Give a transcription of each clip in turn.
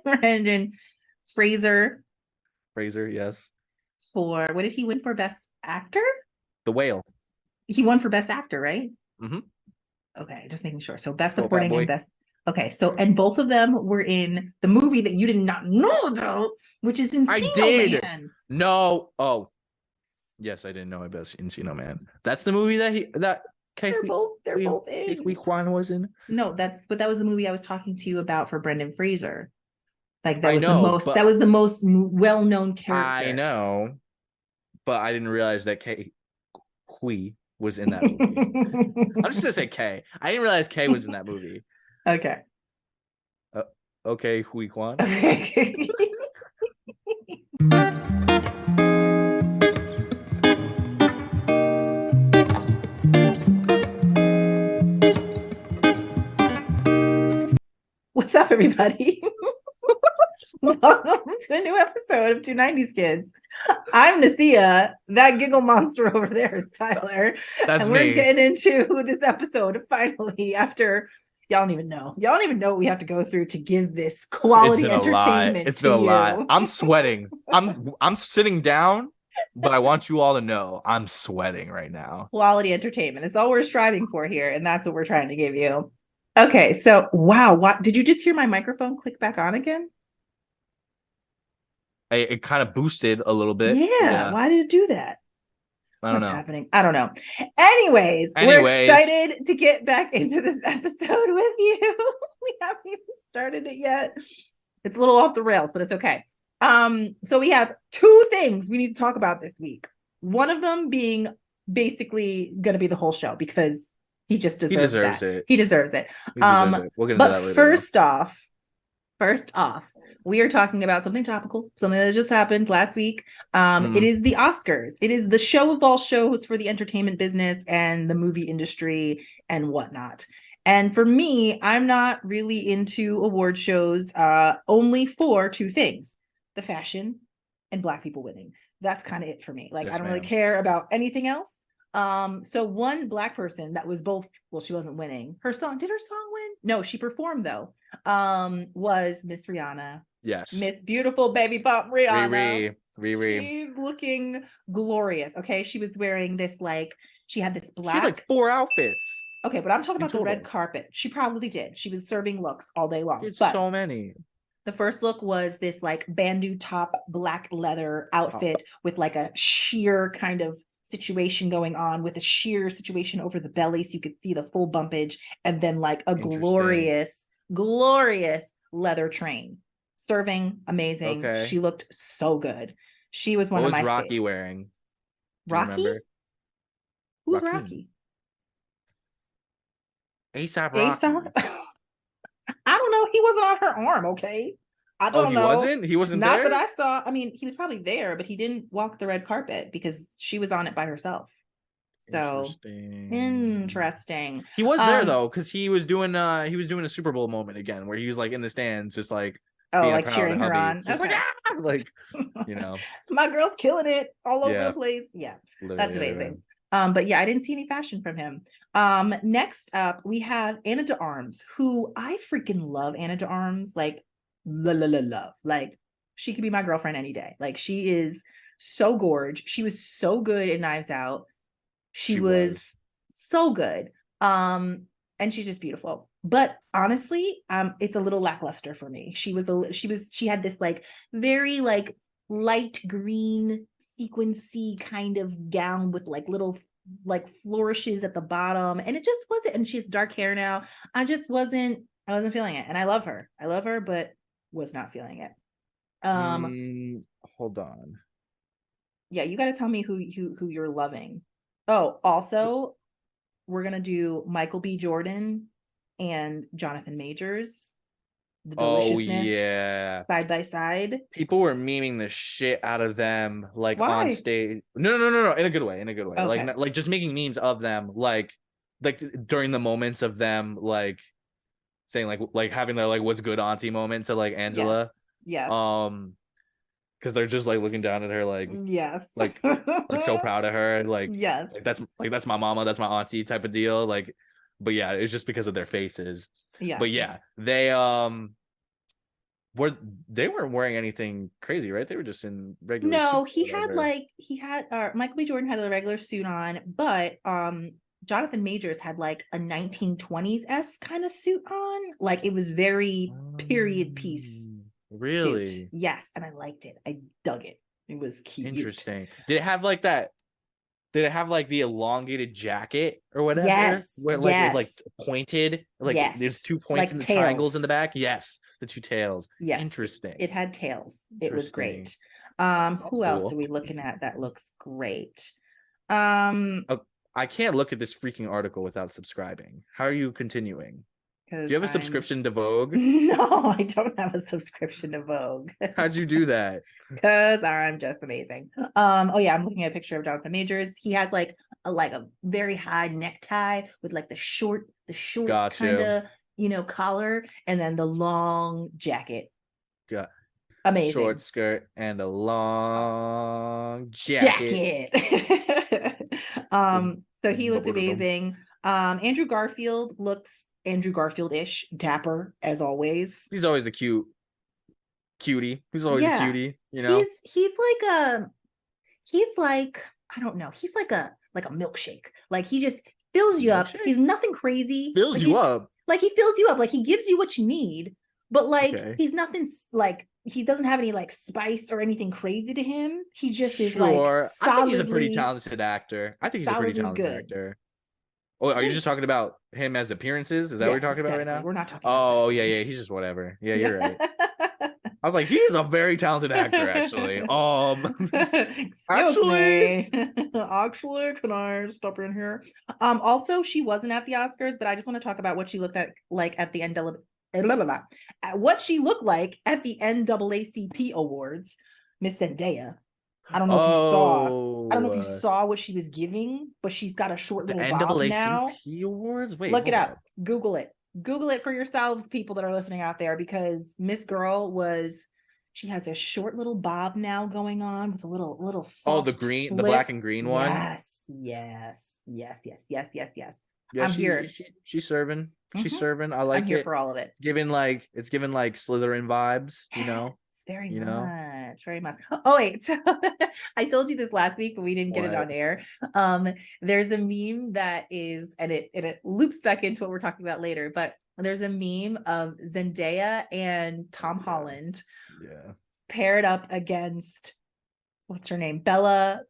Brendan Fraser Fraser, yes. for what did he win for Best Actor? The Whale. He won for Best Actor, right? Mm-hmm. Okay, just making sure. So Best Go Fat Supporting and Boy. Best. Okay, so and both of them were in the movie that you did not know about, which is I Encino did. Man. No. Oh, yes, I didn't know about Encino Man. That's the movie that They're both Ke in. Huy Quan was in. No, that was the movie I was talking to you about for Brendan Fraser. Like I know, that but was the most well-known I character. know, but I didn't realize that Ke Huy was in that movie. I'm just gonna say K. I didn't realize K was in that movie. Okay. Uh, okay, Huy Quan. Okay. What's up, everybody? Welcome to a new episode of Two 90s Kids. I'm Nasia. That giggle monster over there is Tyler. That's And we're me. getting into this episode finally after y'all don't even know. Y'all don't even know what we have to go through to give this It's quality been a lie. entertainment It's to been a lie. you. I'm sweating. I'm sitting down, but I want you all to know I'm sweating right now. Quality entertainment. That's all we're striving for here, and that's what we're trying to give you. Okay, so wow, what did you just hear my microphone click back on again? It kind of boosted a little bit. Yeah, Yeah. why did it do that? I don't What's know. happening? I don't know. Anyways, we're Anyways, excited to get back into this episode with you. We haven't even started it yet. It's a little off the rails, but it's okay. So we have two things we need to talk about this week. One of them being basically going to be the whole show because he just he deserves deserves that. it. He deserves it. He deserves it. We'll get into But that later, though. first off, we are talking about something topical, something that just happened last week. It is the Oscars. It is the show of all shows for the entertainment business and the movie industry and whatnot. And for me, I'm not really into award shows only for two things: the fashion and Black people winning. That's kind of it for me. Like, Yes, I don't really ma'am. care about anything else. So one Black person that was both, well, she wasn't winning. Her song, did her song win? No, she performed though. Was Miss Rihanna. Yes. Miss Beautiful Baby Bump Rihanna. Riri. She's looking glorious. Okay. She was wearing this, like, she had this She had like black. 4 outfits Okay, but I'm talking in about the red total. carpet. She probably did. She was serving looks all day long. It's But so many. the first look was this like bandeau top, black leather outfit with like a sheer kind of situation going on, with a sheer situation over the belly so you could see the full bumpage, and then like a glorious leather train. Serving amazing. Okay. She looked so good. She was one What of was my Rocky favorites. wearing? Do you Rocky? remember? Who's Joaquin. Rocky? ASAP ASAP? Rocky. I don't know. He wasn't on her arm, okay? I Oh, don't he know. wasn't? He wasn't Not that there? I saw. I mean, he was probably there, but he didn't walk the red carpet because she was on it by herself. So Interesting. interesting. He was there though, because he was doing a Super Bowl moment again where he was like in the stands, just like Oh, being a like proud cheering her hubby. on. Just like Okay. like, you know. My girl's killing it all over the Yeah. place. Yeah, that's Literally amazing. everything. But yeah, I didn't see any fashion from him. Next up, we have Anna de Armas, who I freaking love. Anna de Armas, like love. Like, she could be my girlfriend any day. Like, she is so gorgeous. She was so good in Knives Out. She She was was. so good. And she's just beautiful. But honestly, it's a little lackluster for me. She had this like very like light green sequency kind of gown with like little like flourishes at the bottom, and it just wasn't. And she has dark hair now. I wasn't feeling it. And I love her, but was not feeling it. Um, Hold on. yeah, you got to tell me who you're loving. Oh, also, we're gonna do Michael B. Jordan and Jonathan Majors, the Oh deliciousness yeah. side by side. People were memeing the shit out of them like on Why? stage. No, in a good way, in a good way. Okay. Like just making memes of them like during the moments of them like saying like having their like what's good auntie moment to like Yes. Angela. Yes. Because they're just like looking down at her Yes. like so proud of her, Yes. like that's my mama, that's my auntie type of deal. Like, but yeah, it's just because of their faces. Yeah. But yeah, they were they weren't wearing anything crazy, right? They were just in regular No, suits or he had whatever. like Michael B. Jordan had a regular suit on, but Jonathan Majors had like a 1920s kind of suit on. Like it was very period piece suit. Really Yes, and I liked it. I dug it. It was cute. interesting. Did it have like that? Did it have like the elongated jacket or whatever, Yes, where like it like yes, pointed, like there's yes. 2 points in Like the triangles in tails. the back? Yes, the two tails. Yes, Interesting. it had tails. It was Interesting. great. That's Who else are cool. we looking at that looks great? Um, Oh, I can't look at this freaking article without subscribing. How are you continuing? Do because you have a I'm subscription to Vogue? no, I don't have a subscription to Vogue. How'd you do that? Because I'm just amazing. Oh yeah, I'm looking at a picture of Jonathan Majors. He has like a very high necktie with like the short Got kind you. of collar, and then the long jacket. Got short Amazing skirt and a long jacket jacket. with So he looked bubblegum. amazing. Andrew Garfield looks Andrew Garfield-ish, dapper as always. He's always a cutie. He's always a Yeah, cutie, you know? he's like I don't know. He's like a milkshake. Like he just fills you up. Milkshake He's nothing crazy. fills Like you he's up. like he fills you up. Like he gives you what you need, but like Okay. he's nothing like he doesn't have any like spice or anything crazy to him. He just is like Sure. I think he's a pretty solidly talented actor. I think he's a pretty solidly talented good. actor. Oh, are you just talking about him as appearances? Is that what you're Yes, talking about right aesthetically. now? We're not talking about his Oh, yeah, acting. yeah. He's just whatever. Yeah, you're right. Yeah. I was like, he's a very talented actor, actually. Excuse Actually, me. Actually, can I stop in here? Also, she wasn't at the Oscars, but I just want to talk about what she looked at like at the what she looked like at the NAACP awards. Miss Zendaya. I don't know if you saw. I don't know if you oh, saw what she was giving, but she's got a short the little bob now. NAACP awards. Wait, Look it hold up. up. Google it. Google it for yourselves, people that are listening out there, because Miss Girl she has a short little bob now going on with a little Oh, soft the black flip. and green one. Yes, yes, yes, yes, yes, yes, yes. Yeah, I'm here. she's serving. She's Mhm. serving. I I'm like here it. for all of it. It's given like Slytherin vibes, you know? Yes, very You know? much, very much. Oh wait, so I told you this last week, but we didn't get it What? on air. There's a meme that is, and it loops back into what we're talking about later, but there's a meme of Zendaya and Tom Yeah. Holland Yeah. paired up against what's her name, Bella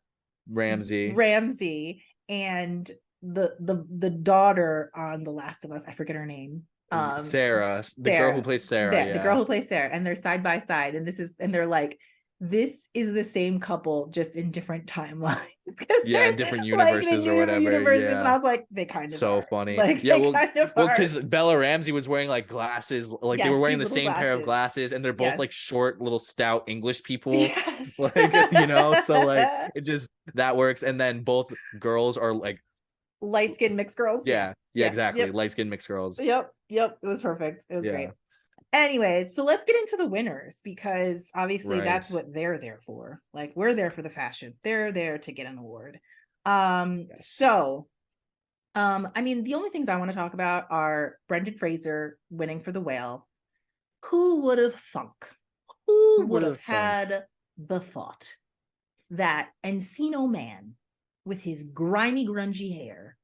Ramsey. Ramsey, and the daughter on The Last of Us. I forget her name. Sarah, the girl who Sarah, plays Sarah, the girl yeah. who plays Sarah, and they're side by side, and they're like, this is the same couple, just in different timelines. Yeah, in They're different like in universes or different whatever. universes, and Yeah. I was like, they kind of So are. funny. Like Yeah, they kind of well, are. because Bella Ramsey was wearing like glasses, like they were Yes, wearing these the little same pair of glasses. glasses, and they're both Yes, like short, little stout English people. yes. Like, so like it just that works. And then both girls are like, Light skinned mixed girls. Yeah, yeah, yeah, exactly. yep, Light skinned mixed girls. yep. It was perfect. It was great. Yeah. Anyways, so let's get into the winners, because obviously Right. that's what they're there for. Like we're there for the fashion. They're there to get an award. Yes. So I mean, the only things I want to talk about are Brendan Fraser winning for The Whale. Who would have thunk? Who Who would would have have thunk? had the thought that Encino Man with his grimy, grungy hair,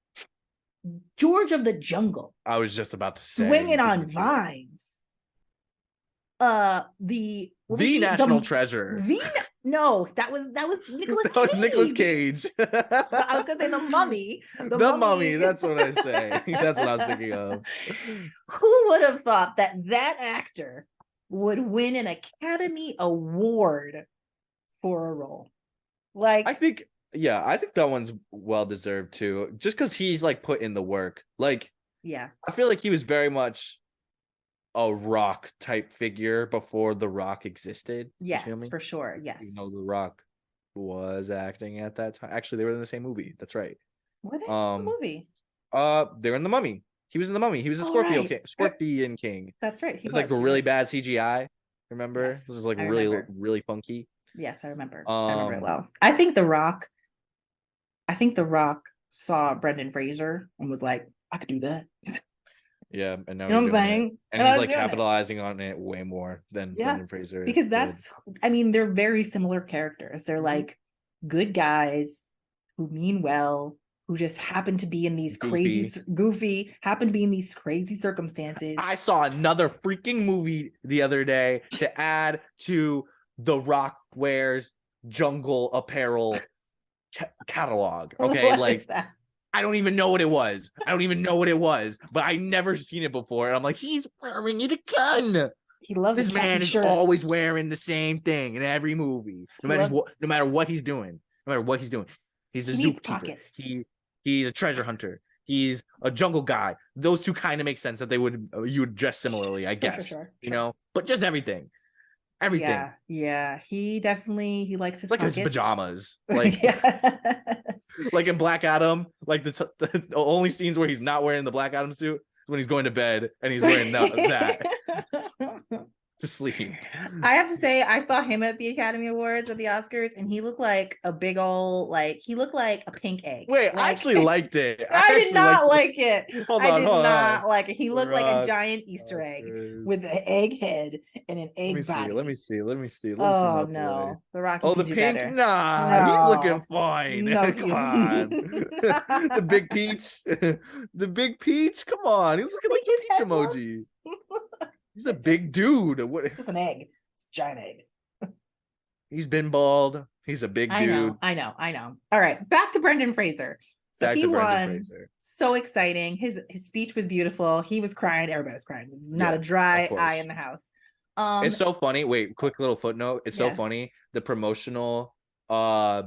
George of the Jungle, I was just about to say you swinging beat on me to it. vines, the what was The he national treasure. the no, that was Nicolas That was Nicolas Cage. Cage. I was gonna say the mummy. The The mummy. mummy. That's what I say. That's what I was thinking of. Who would have thought that that actor would win an Academy Award for a role? I Like, think, yeah, I think that one's well deserved too. Just because he's like put in the work. Like, yeah, I feel like he was very much a rock type figure before the rock existed. You feel yes, me? for sure. You Yes. know, the rock was acting at that time. Actually, they were in the same movie. That's right. Were they in the Um, movie? they were in the Mummy. He was in the Mummy. He was a Oh, Scorpio right. King. Scorpion King. That's right. He With like the was. You're really right. bad CGI. Remember? Yes, This is like I really, remember. really funky. Yes, I remember. I remember it Um, well. I think The Rock saw Brendan Fraser and was like, I could do that. Yeah, and now You know he's what I'm doing it, saying? and And I he's was like doing it. capitalizing on it way more than Yeah, Brendan Fraser because did. that's, I mean, they're very similar characters. They're Mhm. like good guys who mean well, who just happen to be in these Goofy. happen to be in these crazy circumstances. I saw another freaking movie the other day to add to the Rock Wears Jungle Apparel catalog. Okay, What is like that? I don't even know what it was. I don't even know what it was, but I never seen it before. And I'm like, he's wearing it again. He loves a This khaki man is shirt. always wearing the same thing in every movie, He loves. no matter what he's doing, no matter what he's doing. He's a He needs zookeeper. pockets. He's a treasure hunter. He's a jungle guy. Those two kind of make sense that you would dress similarly, I guess. Sure. You know, but just everything. Yeah. He definitely he likes his It's like his pockets. pajamas, like Yeah. like in Black Adam, like the only scenes where he's not wearing the Black Adam suit is when he's going to bed and he's wearing that to sleep. I have to say, I saw him at the Academy Awards at the Oscars, and he looked like a big old, like, he looked like a pink egg. Wait, like, I actually liked it. I did not like it. Hold I on, did hold not on. like it. He looked like a Rock giant Easter egg Oscars. with an egg head and an Let me egg see. body. Let me see. Let me see. Let me see Oh my boy. no, The Rock, you Oh, can the do pink? better. Nah, he's looking No, fine. no, Come he's on. The big peach. The big peach. Come on. He's looking like like the his peach head emoji. looks. He's a big dude. What? Just an egg. It's a giant egg. He's been bald. He's a big dude. I know. All right, back to Brendan Fraser. So Back he to Brendan won. Fraser. So exciting. His speech was beautiful. He was crying. Everybody was crying. There's not Yeah, a of dry eye course. in the house. It's so funny. Wait, quick little footnote. It's so Yeah. funny. The promotional uh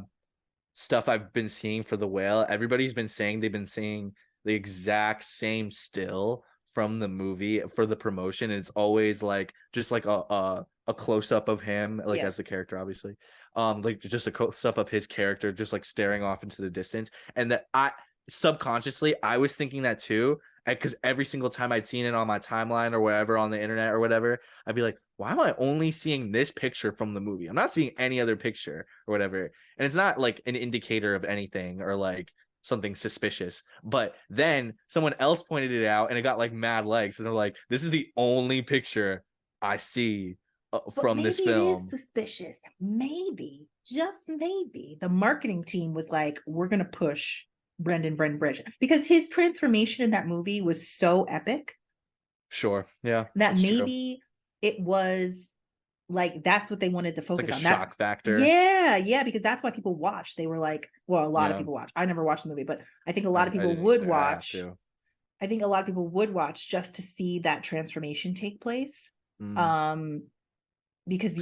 stuff I've been seeing for the whale, everybody's been saying they've been seeing the exact same still from the movie for the promotion. And it's always like just like a close up of him, like Yes. as the character, obviously. Like just a close up of his character, just like staring off into the distance. And that I subconsciously I was thinking that too. Because every single time I'd seen it on my timeline or wherever on the internet or whatever, I'd be like, why am I only seeing this picture from the movie? I'm not seeing any other picture or whatever. And it's not like an indicator of anything or like something suspicious. But then someone else pointed it out and it got like mad likes. And they're like, this is the only picture I see from this maybe it is film. suspicious. Maybe, just maybe, the marketing team was like, "We're gonna push Brendan Bridge," because his transformation in that movie was so epic. Sure, yeah, that that's true. maybe it was like that's what they wanted to It's focus like a on. shock factor. Yeah, because that's why people watch. They were like, well, a lot of Yeah. people watch. I never watched the movie, but I think a lot of I people didn't would either. I have watch. to. I think a lot of people would watch just to see that transformation take place. Because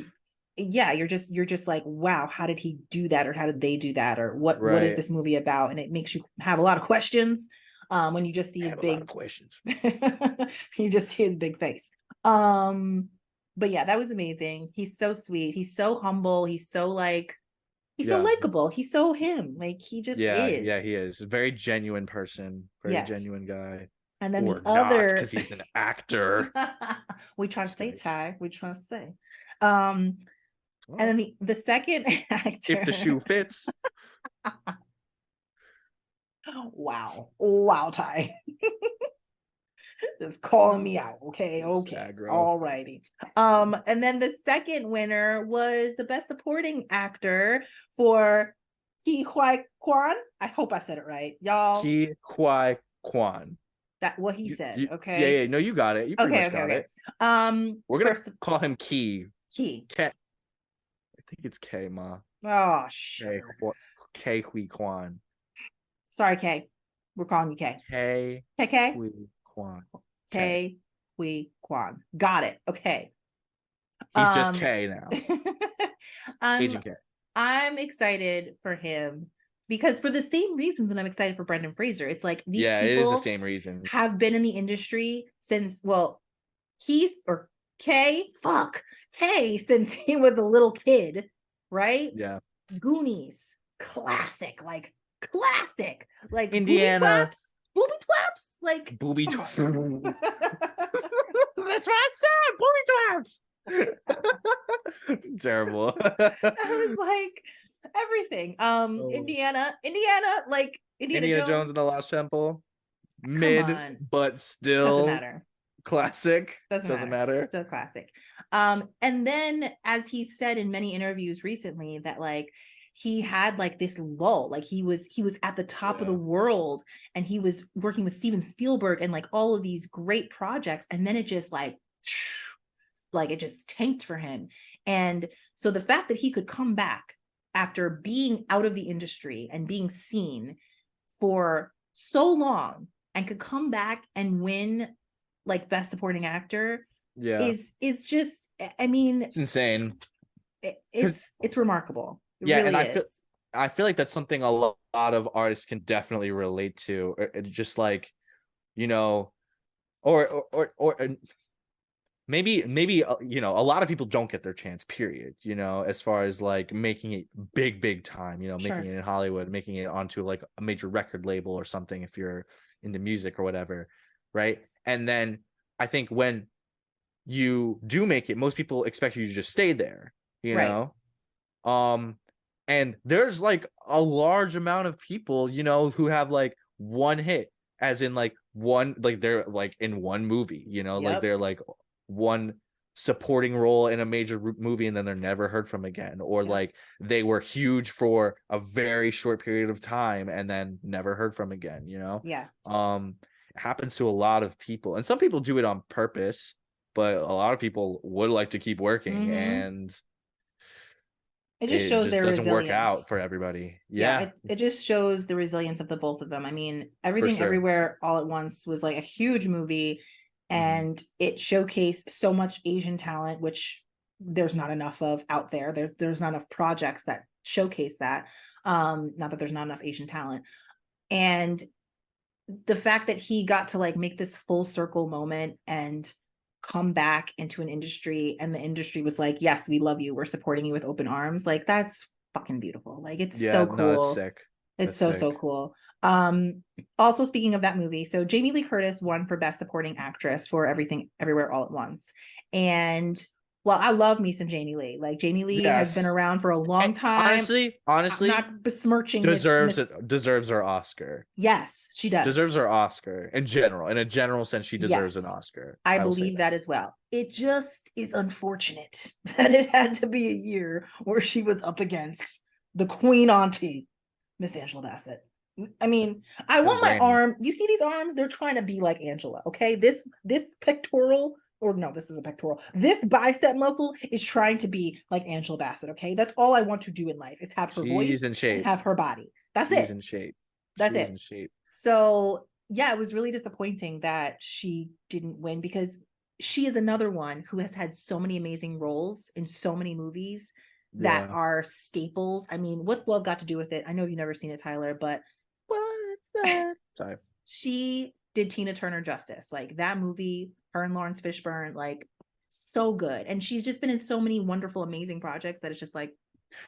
yeah, you're just like, wow, how did he do that, or how did they do that, or what is Right. this movie about? And it makes you have a lot of questions when you just see his a lot big of questions. you just see his big face. But yeah, that was amazing. He's so sweet. He's so humble. He's so like he's so Yeah. likable. He's so him. Like he just is. Yeah, he is. A very genuine person. Very Yes. genuine guy. And then Or the other, because he's an actor. we try to Just say kidding. Ty. We try to say. And then the second actor. If the shoe fits. Wow, Ty. Just calling me out. Okay. All righty. And then the second winner was the best supporting actor for Ki Huai Kwan. I hope I said it right, y'all. Ki Huai Kwan. That what he said. Okay. Yeah. No, you got it. You pretty much got it. We're gonna call him Ki. Ki. K. I think it's K, Ma. Oh shit. K Hui Kwan. Sorry, K. We're calling you K. K. Hui Kwan. K. Hui Kwan. Got it. Okay. He's just K now. Agent K. I'm excited for him because for the same reasons that I'm excited for Brendan Fraser. It's like these people it is the same reasons. Have been in the industry since K since he was a little kid, right? Yeah. Goonies, classic, like Indiana. Booby twaps, like booby twaps. That's what I said, booby twaps. Terrible. I was like everything. Indiana, like Indiana Jones and the Lost Temple. Come mid, on. but Doesn't still matter. classic. Doesn't Doesn't matter. matter. Still classic. And then as he said in many interviews recently that like he had like this lull, like he was at the top of the world and he was working with Steven Spielberg and like all of these great projects, and then it just like it just tanked for him. And so the fact that he could come back after being out of the industry and being seen for so long and could come back and win like best supporting actor Yeah, is just, I mean, it's insane. it's remarkable. It Yeah, and really is. I feel like that's something a lot of artists can definitely relate to. Just like, you know, or maybe you know, a lot of people don't get their chance, period, you know, as far as like making it big time, you know, making Sure. it in Hollywood, making it onto like a major record label or something if you're into music or whatever, right? And then I think when you do make it, most people expect you to just stay there, you Right. know. And there's like a large amount of people, you know, who have like one hit, as in like one, like they're like in one movie, you know, like Yep. they're like one supporting role in a major movie and then they're never heard from again, or Yep. like they were huge for a very short period of time and then never heard from again, you know. Yeah. It happens to a lot of people, and some people do it on purpose, but a lot of people would like to keep working, Mm-hmm. and It just it shows just their doesn't work out resilience. for everybody. Yeah, Yeah, it just shows the resilience of the both of them. I mean, for Everything sure. Everywhere All at Once was like a huge movie Mhm. and it showcased so much Asian talent, which there's not enough of out there. There's not enough projects that showcase that. Not that there's not enough Asian talent. And the fact that he got to like make this full circle moment and come back into an industry and the industry was like, yes, we love you, we're supporting you with open arms, like that's fucking beautiful. Like it's Yeah, so no, that's cool. sick. It's That's so sick. cool. Also speaking of that movie, so Jamie Lee Curtis won for best supporting actress for Everything Everywhere All at Once. And well, I love me some Jamie Lee. Like Jamie Lee has been Yes. around for a And long time. honestly, I'm honestly, not besmirching deserves Miss. it. Deserves her Oscar. Yes, she Deserves does. her Oscar in general. In a general sense, she deserves an Yes, Oscar. I I will say believe that. that as well. It just is unfortunate that it had to be a year where she was up against the Queen Auntie, Miss Angela Bassett. I mean, I His want my granny. arm. You see these arms? They're trying to be like Angela. Okay, this pectoral, or no, this is a pectoral. This bicep muscle is trying to be like Angela Bassett. Okay, that's all I want to do in life is have her She's voice in and shape. have her body. That's She's it. in shape. That's She's it. in shape. So yeah, it was really disappointing that she didn't win because she is another one who has had so many amazing roles in so many movies that Yeah. are staples. I mean, what's love got to do with it? I know you've never seen it, Tyler, but What's that? Sorry. she did Tina Turner justice. Like that movie, her and Lawrence Fishburne, like so good. And she's just been in so many wonderful, amazing projects that it's just like,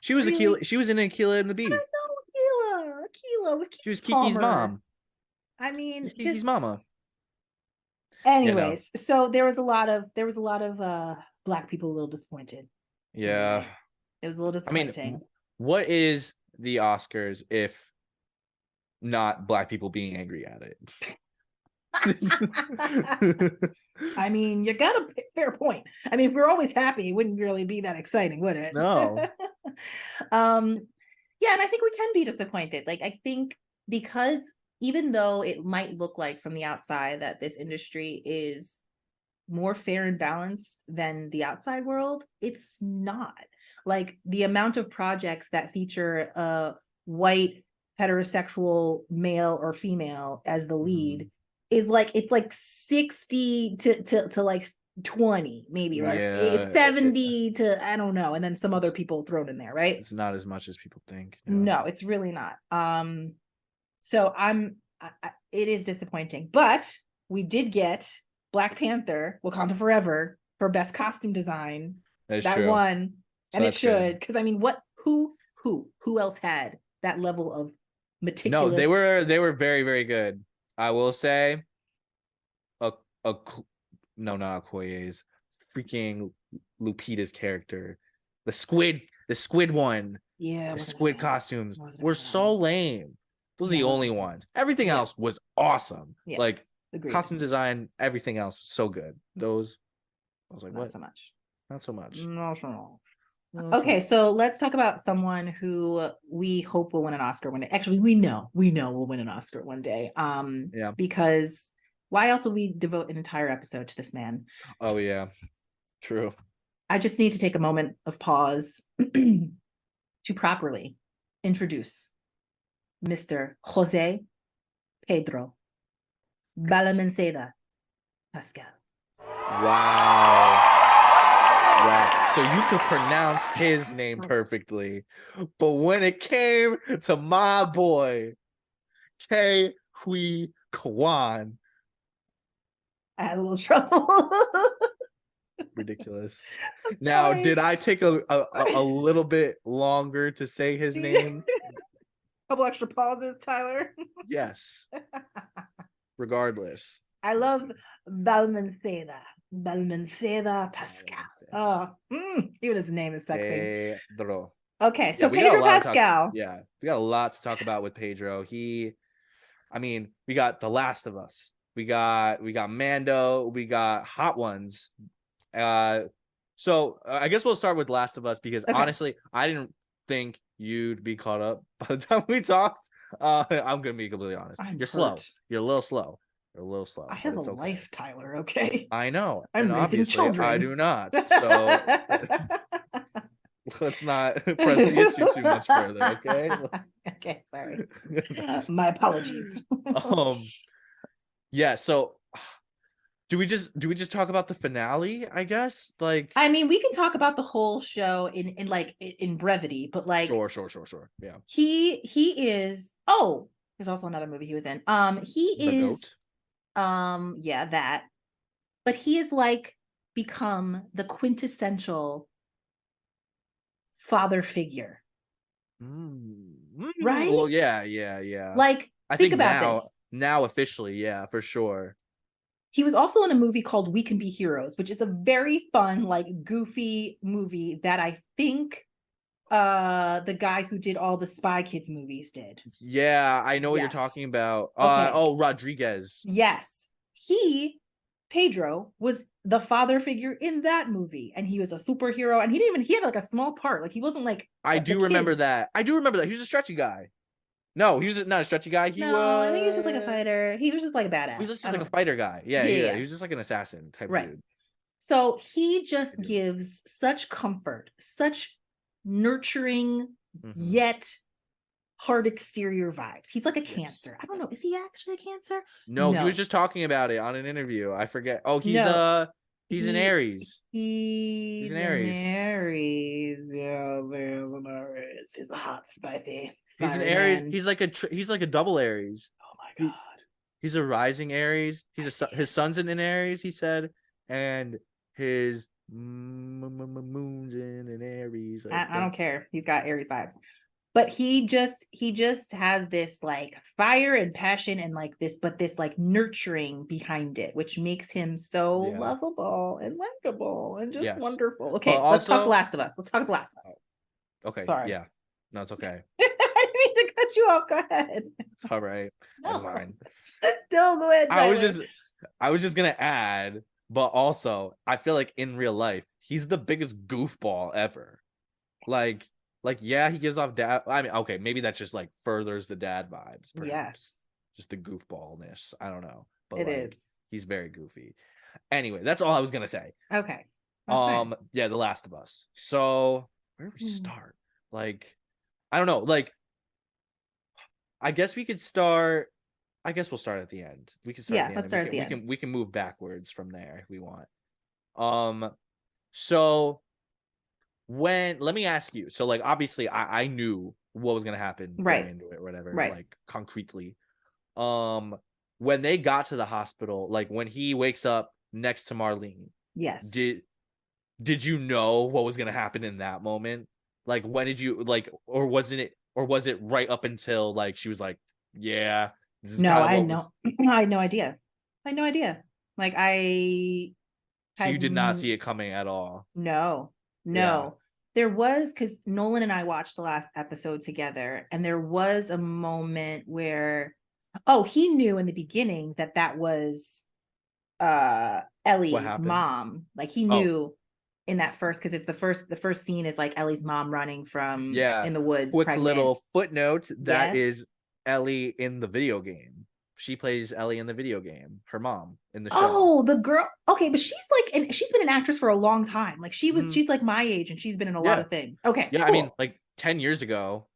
She was really? Aquila. She was in Aquila and the I Bee. know Aquila with She Kiki was Kiki's Palmer. mom. I She mean, was Kiki's just mama. Yeah, no. anyways, so there was a lot of black people a little disappointed Saturday Yeah. night. It was a little I mean, disappointing. what is the Oscars if not black people being angry at it? I mean, you got a fair point. I mean, if we are always happy, it wouldn't really be that exciting, would it? No. um, yeah, and I think we can be disappointed. Like, I think because even though it might look like from the outside that this industry is more fair and balanced than the outside world, it's not. Like the amount of projects that feature a white heterosexual male or female as the lead Mhm. is like it's like 60 to like 20 maybe, right? Yeah, 70 to I don't know, and then some other people thrown in there, right? it's not as much as people think. No. No, it's really not. So it is disappointing, but we did get Black Panther Wakanda Forever for best costume design. That's That true. won, So and it that's good. should, because I mean, who else had that level of No, meticulous? they were very, very good. I will say a a no, not Okoye's, freaking Lupita's character. The squid one. Yeah, I Her wasn't a squid fan. costumes I wasn't a were fan of so lame. Those are Yeah, the those only are- ones. Everything Yeah. else was awesome. Yes. Like Agreed. costume design, everything else was so good. Those, I was like, Not what? so much. Not so much. No, so no. Not so Okay, much. so let's talk about someone who we hope will win an Oscar one day. Actually, we know will win an Oscar one day. Yeah. Because why else would we devote an entire episode to this man? Oh yeah. True. I just need to take a moment of pause to properly introduce Mr. Jose Pedro Balamenceda Pascal. Wow. Wow. So you could pronounce his name perfectly. But when it came to my boy, K Hui Kwan, I had a little trouble. ridiculous. I'm Now, sorry. did I take a little bit longer to say his name? Couple extra pauses, Tyler. Yes. Regardless. I love Balmanceda. Balmanceda Pascal. Oh, even his name is sexy. Pedro. Okay, so Yeah, we got a Pedro lot to talk. Pascal. Yeah, we got a lot to talk about with Pedro. We got The Last of Us. We got Mando. We got Hot Ones. So I guess we'll start with Last of Us because Okay. honestly, I didn't think you'd be caught up by the time we talked. I'm gonna be completely honest. I'm You're slow. hurt. You're a little slow. You're a little slow. I have a But it's okay. life, Tyler. Okay. I know, I'm and raising obviously children. I do not. So let's not press the issue too much further, okay? Okay, sorry. My apologies. Yeah, so do we just talk about the finale, I guess? Like I mean, we can talk about the whole show in brevity, but like sure. Yeah. he is there's also another movie he was in. He The is Goat. yeah, that. But he is like become the quintessential father figure. Right? Well, yeah. Like, I think think about this. now officially, yeah, for sure. He was also in a movie called We Can Be Heroes, which is a very fun, like goofy movie that I think the guy who did all the Spy Kids movies did. Yeah, I know what you're Yes. talking about. Okay. Oh, Rodriguez. Yes. Pedro was the father figure in that movie, and he was a superhero, and he had like a small part. Like he wasn't like I do remember kids. that. He was a stretchy guy. No, he was not a stretchy guy. He No, was. I think he was just like a fighter. He was just like a badass. He was just like a fighter guy. Yeah. He was just like an assassin type Right. dude. So he just gives such comfort, such nurturing, yet hard exterior vibes. He's like a Cancer. I don't know. Is he actually a Cancer? No, he was just talking about it on an interview. I forget. Oh, he's an Aries. He's an Aries. Yes, he's an Aries. He's a hot, spicy. He's an Aries. Man. He's like a double Aries. Oh my god. He's a rising Aries. His son's in an Aries, he said, and his moon's in an Aries. I don't care. He's got Aries vibes. But he just has this like fire and passion and like this like nurturing behind it, which makes him so lovable and likable and just wonderful. Okay, let's talk Last of Us. Let's talk The Last of Us. Okay. Sorry. Yeah. No, it's okay. I didn't mean to cut you off. Go ahead. It's all right. No. Fine. No, go ahead. Tyler. I was just gonna add, but also I feel like in real life, he's the biggest goofball ever. Like, yeah, he gives off dad. I mean, okay, maybe that just like furthers the dad vibes. Perhaps. Yes. Just the goofballness. I don't know. But it is. He's very goofy. Anyway, that's all I was gonna say. Okay. Yeah, The Last of Us. So where do we start? Like, I don't know. Like, I guess we could start. I guess we'll start at the end. We can start. Let's start at the end. We can move backwards from there if we want. So let me ask you. So like, obviously, I knew what was gonna happen going into it, or whatever. Right. Like concretely. When they got to the hospital, like when he wakes up next to Marlene. Yes. Did you know what was gonna happen in that moment? Like, when did you like, or was it right up until like she was like, yeah, this is no, I know. I had no idea. Like so you did not see it coming at all. No. There was, because Nolan and I watched the last episode together, and there was a moment where, oh, he knew in the beginning that that was What Ellie's happened? mom. Like he Oh, knew in that first, because it's the first scene is like Ellie's mom running from yeah. in the woods Quick pregnant. little footnote. That Yes. is Ellie in the video game. She plays Ellie in the video game. Her mom in the show. Oh, the girl. Okay, but she's like, and she's been an actress for a long time. Like Mhm. she's like my age, and she's been in a lot Yeah. of things. Okay, Yeah. I mean, cool. like 10 years ago,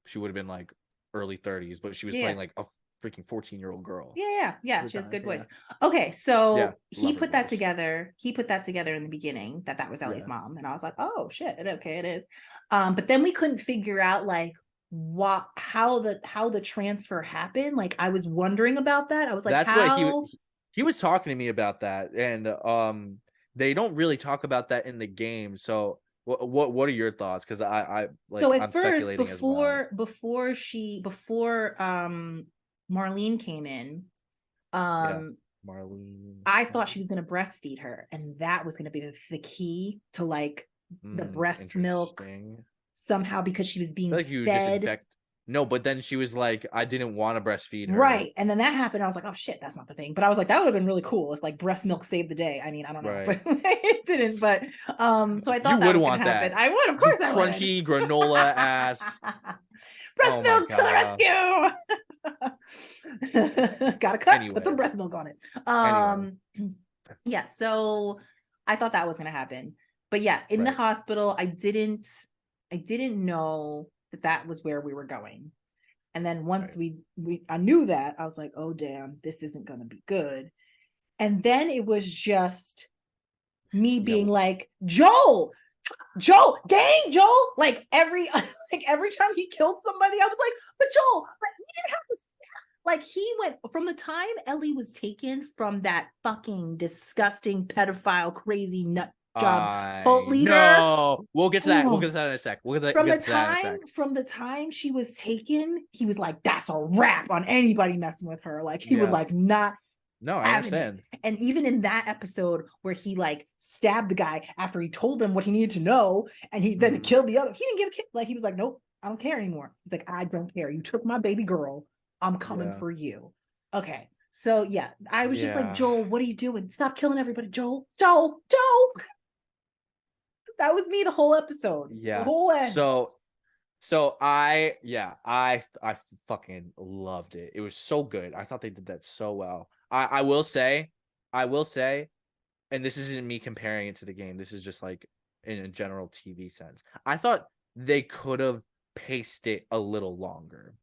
she would have been like early 30s, but she was Yeah, playing like a freaking 14-year-old girl yeah. at She the has time. good Yeah. voice. Okay, Yeah. so he Love her put that voice. together. He put that together in the beginning that was Ellie's Yeah. mom, and I was like, oh shit, okay, it is. But then we couldn't figure out like what how the transfer happened. Like I was wondering about that. I was like, That's what how? he was talking to me about that. And they don't really talk about that in the game. So what are your thoughts? Because I So like at I'm first, speculating as well. before Marlene came in, Yeah. um, Marlene. I thought she was going to breastfeed her, and that was going to be the key to like the breast milk Interesting. somehow, because she was I feel being like you just fed infect. No, but then she was like, I didn't want to breastfeed her. right. And then that happened. I was like, oh shit, that's not the thing. But I was like, that would have been really cool if like breast milk saved the day. I mean, I don't know, Right. but it didn't. But so I You thought that would was going want to happen. that. I would, of You course, I would. crunchy granola ass. Breast Oh my milk to god. the rescue. Got a cup, put some Anyway. breast milk on it. Anyway. Yeah, so I thought that was gonna happen. But yeah, in the Right. hospital, I didn't know that that was where we were going. And then once Right. I knew that, I was like, oh damn, this isn't gonna be good. And then it was just me being Yep. like, Joel, dang, Joel. Like every like every time he killed somebody, I was like, but Joel, but he didn't have to. Like he went from the time Ellie was taken from that fucking disgusting pedophile crazy nut job cult I leader. no. We'll get to that. We'll get Oh, to that in a sec. We'll from the get to that in a time sec. from the time she was taken, he was like, that's a wrap on anybody messing with her. Like he was Yeah. like not No, I having it. understand. And even in that episode where he like stabbed the guy after he told him what he needed to know, and he then Mhm. killed the other, he didn't give a kid. Like he was like, nope, I don't care anymore. He's like, I don't care. You took my baby girl. I'm coming Yeah. for you. Okay. So yeah, I was just like, Yeah. Joel, what are you doing? Stop killing everybody, Joel. Joel. That was me the whole episode, the Yeah. whole end. So I fucking loved it. It was so good. I thought they did that so well. I will say, and this isn't me comparing it to the game. This is just like in a general TV sense. I thought they could have paced it a little longer.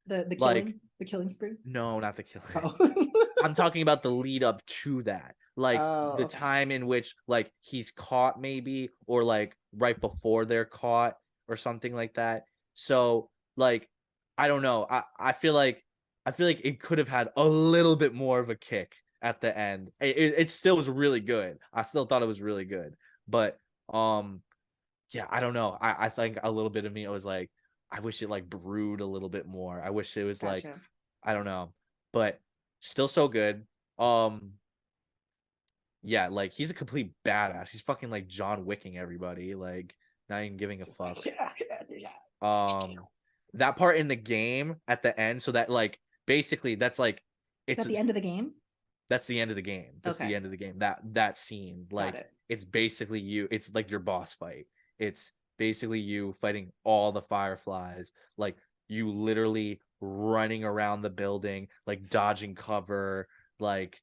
The Like, killing spree. no, not the killing. Oh. I'm talking about the lead up to that. Like Oh, the okay. time in which like he's caught maybe, or like right before they're caught or something like that. So like I don't know. I feel like it could have had a little bit more of a kick at the end. It still was really good. I still thought it was really good. But yeah, I don't know. I think a little bit of me, it was like, I wish it like brewed a little bit more. I wish it was like, Gotcha. I don't know, but still so good. Um, yeah, like he's a complete badass. He's fucking like John Wicking everybody, like not even giving a Just like, fuck. yeah. Um, that part in the game at the end, so that like basically that's like Is it's that the end of the game? that's the end of the game. That's the Okay, end of the game. That scene, got like it. it's basically you. It's like your boss fight. It's basically you fighting all the fireflies. Like you literally running around the building, like dodging cover, like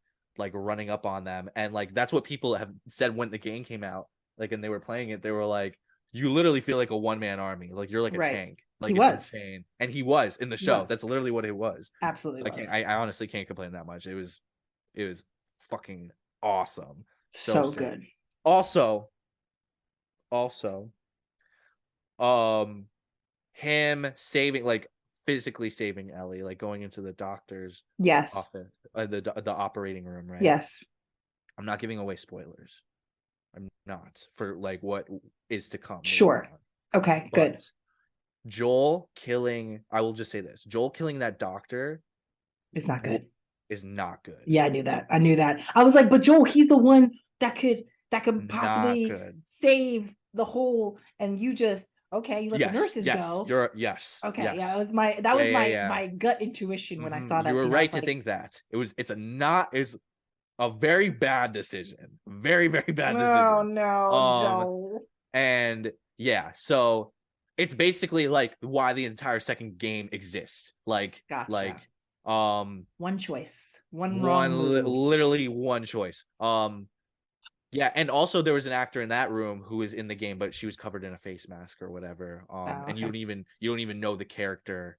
running up on them, and like that's what people have said when the game came out. Like, and they were playing it, they were like, you literally feel like a one-man army. Like you're like a Right. tank. He Like it's was. insane, and he was in the He show. was. That's literally what it was. Absolutely So I can't. was. I honestly can't complain that much. It was fucking awesome. So So sick. good. Also, also, um, him saving, like physically saving Ellie, like going into the doctor's Yes. office, the operating room, right? Yes. I'm not giving away spoilers. I'm not, for like what is to come later Sure. on. Okay, good. But Joel killing, I will just say this: Joel killing that doctor It's not good. is not good. Yeah, I knew that. I knew that. I was like, but Joel, he's the one that It's could not possibly good. save the whole, and you just, okay, you let the Yes, nurses yes, go. you're yes, Okay, yeah, yes. that Yeah, was yeah, my yeah. gut intuition when I saw You that were scene. I was right to like, think that. It's a very bad decision. Very, very bad oh decision. no, Um, Joel. and yeah, so it's basically like why the entire second game exists. Gotcha. One choice, one wrong move. Literally one choice. Yeah, and also there was an actor in that room who was in the game, but she was covered in a face mask or whatever. Oh, And okay. you don't even know the character.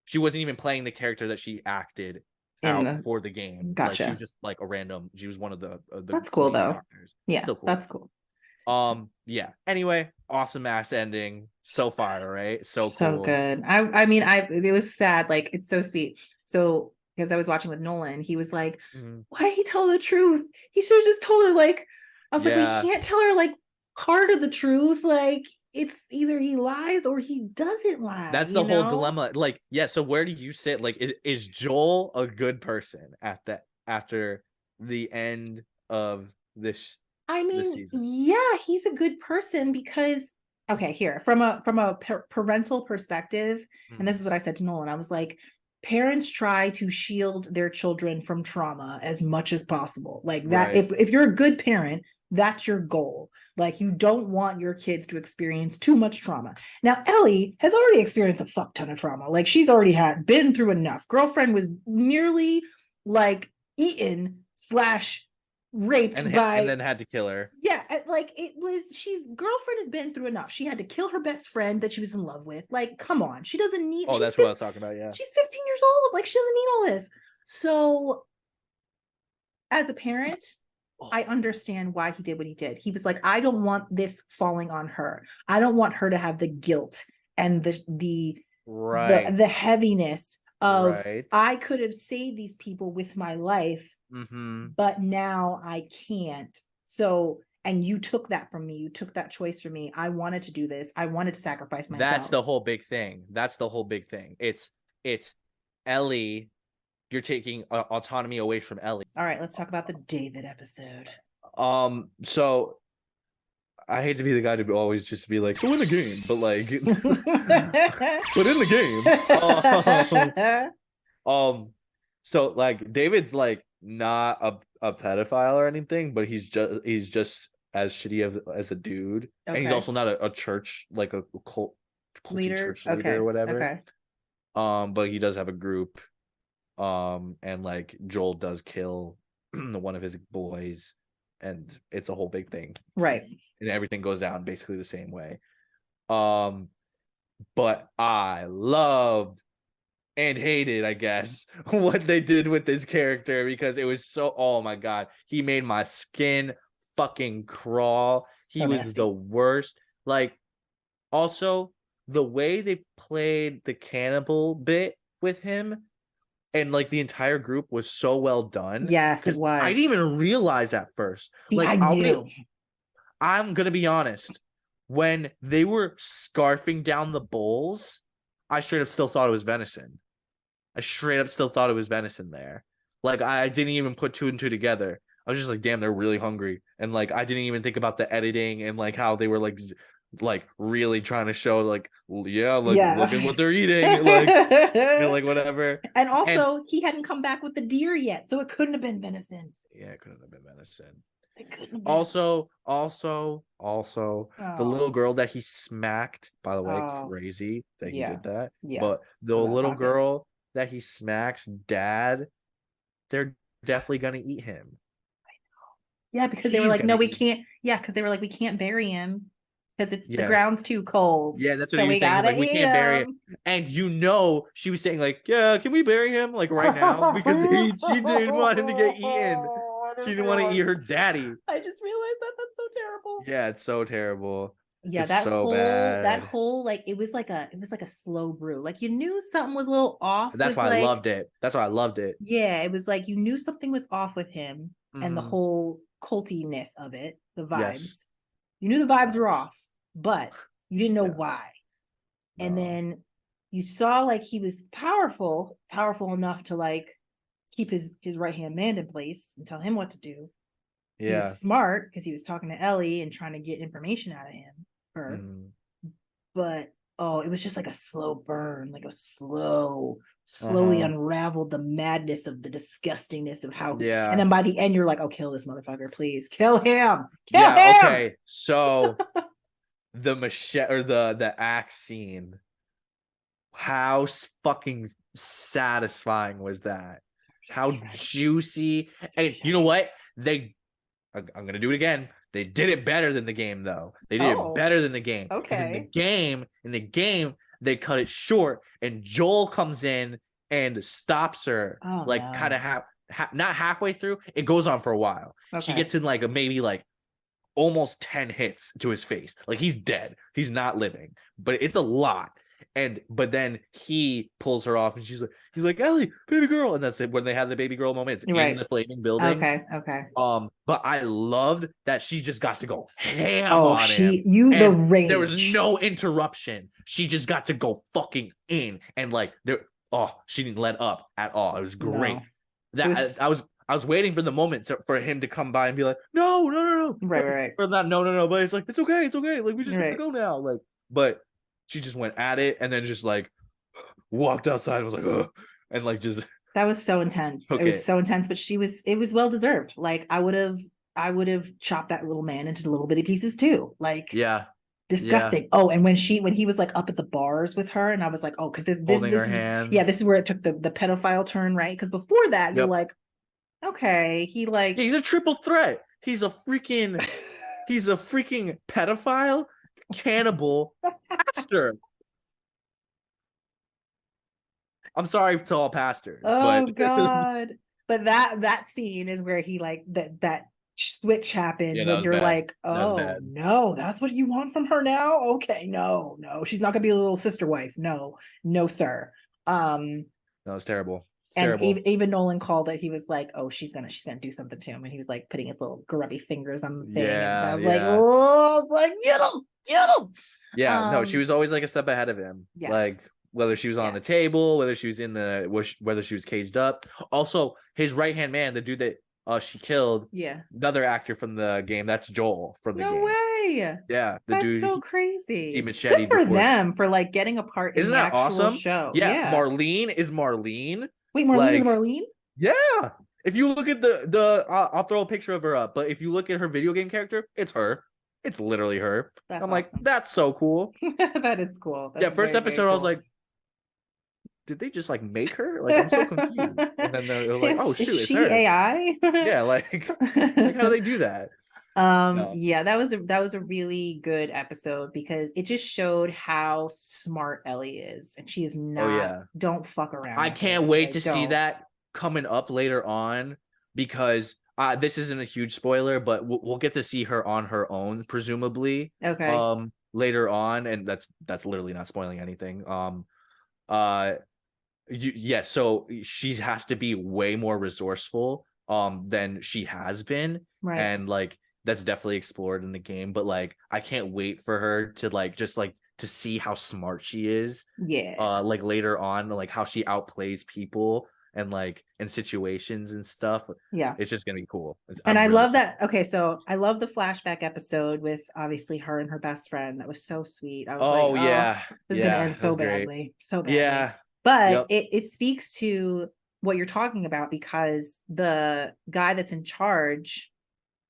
She wasn't even playing the character that she acted In out the for the game. Like she was Gotcha. just like a random. She was one of the That's cool main though. doctors. Yeah, Still cool. that's cool. Yeah. Anyway, awesome ass ending. So fire, right? So So cool. good. I mean, it was sad. Like, it's so sweet. So, because I was watching with Nolan, he was like, Mhm. why did he tell the truth? He should have just told her, like, I was like, we Yeah, can't tell her, like, part of the truth. Like, it's either he lies or he doesn't lie, that's the whole dilemma. Like, yeah. So where do you sit? Like, is Joel a good person at that after the end of I this mean, season? yeah, he's a good person because, okay, here, from a parental perspective, and this Mhm. is what I said to Nolan. I was like, parents try to shield their children from trauma as much as possible. Like that, Right. if you're a good parent, that's your goal. Like, you don't want your kids to experience too much trauma. Now, Ellie has already experienced a fuck ton of trauma. Like, she's already been through enough. Girlfriend was nearly like eaten slash raped And by, then had to kill her. yeah, like, it was, she's girlfriend has been through enough. She had to kill her best friend that she was in love with. Like, come on, she doesn't need, Oh, that's what I was talking about. Yeah. she's 15 years old. Like, she doesn't need all this. So as a parent, I Oh, understand why he did what he did. He was like, I don't want this falling on her. I don't want her to have the guilt and right. the heaviness of, Right. I could have saved these people with my life, Mm-hmm. but now I can't. So, and you took that from me. You took that choice from me. I wanted to do this. I wanted to sacrifice That's myself. the whole big thing. That's the whole big thing. It's Ellie. You're taking autonomy away from Ellie. All right, let's talk about the David episode. So I hate to be the guy to always just be like, so in the game, but like, but in the game, so like David's like not a pedophile or anything, but he's just as shitty as a dude, and he's Okay. also not a church like a culty Leader. church leader Okay. or whatever. Okay. But he does have a group. And like Joel does kill one of his boys, and it's a whole big thing. Right. And everything goes down basically the same way. Um, but I loved and hated, I guess, what they did with this character because it was so, oh my god, he made my skin fucking crawl. He So was nasty. the worst. Like, also the way they played the cannibal bit with him and like the entire group was so well done Yes, it because I didn't was. even realize at first. See, I Like, knew. I'm gonna be honest. When they were scarfing down the bowls, I straight up still thought it was venison. I straight up still thought it was venison there. Like, I didn't even put two and two together. I was just like, damn, they're really hungry. And like, I didn't even think about the editing and like how they were like really trying to show like, yeah, like Yeah. look at what they're eating, like, like whatever. And And also, he hadn't come back with the deer yet, so it couldn't have been venison. yeah, it couldn't have been venison. It couldn't have been. Also, the little Oh, girl that he smacked, by the way, oh, crazy that he yeah, did that. yeah. But the From that little pocket. girl that he smacks, dad, they're definitely gonna eat him. Yeah, because they were He's like, gonna no, we eat. can't. Yeah, because they were like, we can't bury him because it's the Yeah, ground's too cold. yeah, that's what So he was we saying. He's gotta like, we eat can't bury it. him. And she was saying, like, yeah, can we bury him like right now? Because she didn't want him to get eaten. I She didn't didn't want to realize. eat her daddy. I just realized that that's so terrible. Yeah, it's so terrible. Yeah, It's so bad. like, it was like a slow brew. Like, you knew something was a little off That's with, why I like, loved it. That's why I loved it. yeah, it was like you knew something was off with him and the Hmm. whole cultiness of it, the Yes. vibes. You knew the vibes were Vibes. off, but you didn't know Yeah. why. And No. then you saw, like, he was powerful enough to, like, keep his right hand man in place and tell him what to do. He Yeah. was smart because he was talking to Ellie and trying to get information out of him. her, Mm. but oh, it was just like a slow burn, like a slowly Uh-huh. unraveled the madness of the disgustingness of how he, and Yeah. then by the end you're like, oh, kill this motherfucker, please, kill him, kill Yeah, him. okay. So the machete or the axe scene, how fucking satisfying was that? How juicy. And you know what? I'm gonna do it again. They did it better than the game, though. They did it Oh, better than the game. Because okay. in the game, they cut it short, and Joel comes in and stops her, Oh like kind no. of not halfway through. It goes on for a while. She Okay. gets in like maybe like almost 10 hits to his face. Like he's dead. He's not living. But it's a lot. And but then he pulls her off and he's like, Ellie, baby girl. And that's it. When they have the baby girl moment, it's You're in right. the flaming building. Okay. Okay. But I loved that she just got to go ham Oh, on him. the And there was rage. no interruption. She just got to go fucking in. And like she didn't let up at all. It was great. No, it That was I was waiting for the moment for him to come by and be like, no, no, no, right, no. right, Or not, no, no, no. But it's like, it's okay, it's okay. Like we just gotta right. go now. Like, but she just went at it and then just like walked outside and was like, ugh, and like just That was so intense. It was okay. so intense, but it was well deserved. Like I would have chopped that little man into little bitty pieces too. Like Yeah. Yeah. disgusting. Oh, and when he was like up at the bars with her, and I was like, oh, because Holding her this is, yeah, this hands. is where it took the pedophile turn, right? Because before that, you're Yep. like, okay, he Yeah, like he's a triple threat. He's a freaking pedophile, cannibal, pastor. I'm sorry to all pastors, but oh god. But that scene is where he like that switch yeah, happened that when was you're bad. like, That was oh bad. no, that's what you want from her now. Okay, no, she's not gonna be a little sister wife. No, no, sir. That was terrible. It's And terrible. even Nolan called it. He was like, oh, she's gonna do something to him, and he was like putting his little grubby fingers on the thing, and I Yeah, was like, yeah. oh, like get him. Yeah, no, she was always like a step ahead of him. Like Yes, whether she was on the yes, table, whether she was whether she was caged up. Also, his right hand man, the dude that she killed, yeah. another actor from the game. That's Joel from the No game. way. Yeah, the That's dude so he crazy. Good macheted for before. them for like getting a part in Isn't the that actual awesome? show. Yeah, Yeah. Marlene is Marlene. Wait, Marlene is Like, Marlene? yeah. If you look at I'll throw a picture of her up. But if you look at her video game character, it's her. It's literally her. That's I'm like, awesome. that's so cool. That is cool. Yeah, That's first very, very episode, I was cool. like, did they just like make her? Like, I'm so confused. And then they're like, oh Is shoot, it's she her. AI? Yeah, like how do they do that? No. Yeah, that was a really good episode because it just showed how smart Ellie is, and she is Oh not, yeah. don't fuck around I with can't it. wait to Like, see don't. that coming up later on because this isn't a huge spoiler, but we'll get to see her on her own, presumably, Okay. later on, and that's literally not spoiling anything. Uh, yeah, so she has to be way more resourceful, than she has been, Right. and like that's definitely explored in the game. But like, I can't wait for her to like just like to see how smart she is Yeah. like later on, like how she outplays people and like in situations and stuff. Yeah. It's just gonna be cool. And I'm I really love excited. that. Okay, so I love the flashback episode with obviously her and her best friend. That was so sweet. I was like, Oh oh, yeah, this is gonna yeah, end that was so great. badly, so badly. Yeah, But yep, it speaks to what you're talking about because the guy that's in charge,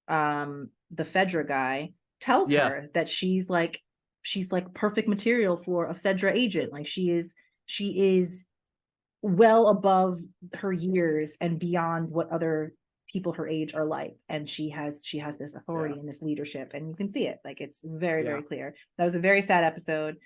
the Fedra guy, tells yeah, her that she's like perfect material for a Fedra agent. Like she is well above her years and beyond what other people her age are like, and she has this yeah, authority and this leadership, and you can see it. Like it's very, yeah. very clear. That was a very sad episode,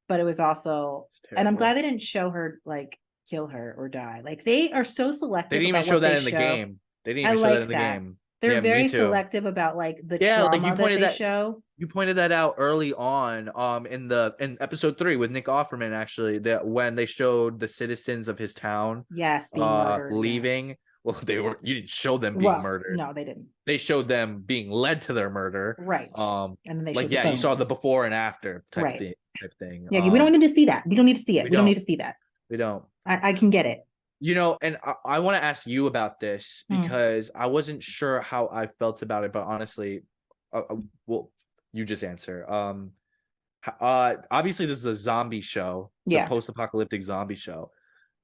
but it was also, It's and I'm glad terrible. they didn't show her like kill her or die. Like they are so They selective didn't even about show what that they in the show. game. They didn't I even show that in like the that. game. They're Yeah, me very too. selective about like the Yeah, like trauma that they show. you pointed that out early on in episode 3 with Nick Offerman, actually, that when they showed the citizens of his town Yes, being murdered. Yes. leaving. Well, they were you didn't show them being Well, murdered. no, they didn't. They showed them being led to their murder. Right. And then they Like showed the yeah, you saw the bones. before and after Right. type thing. Yeah, we don't need to see that. We don't need to see it. We We don't need don't to see that. we don't. I can get it. And I want to ask you about this Hmm. because I wasn't sure how I felt about it, but honestly, well, you just answer. Obviously this is a zombie show. It's a Yeah. post-apocalyptic zombie show.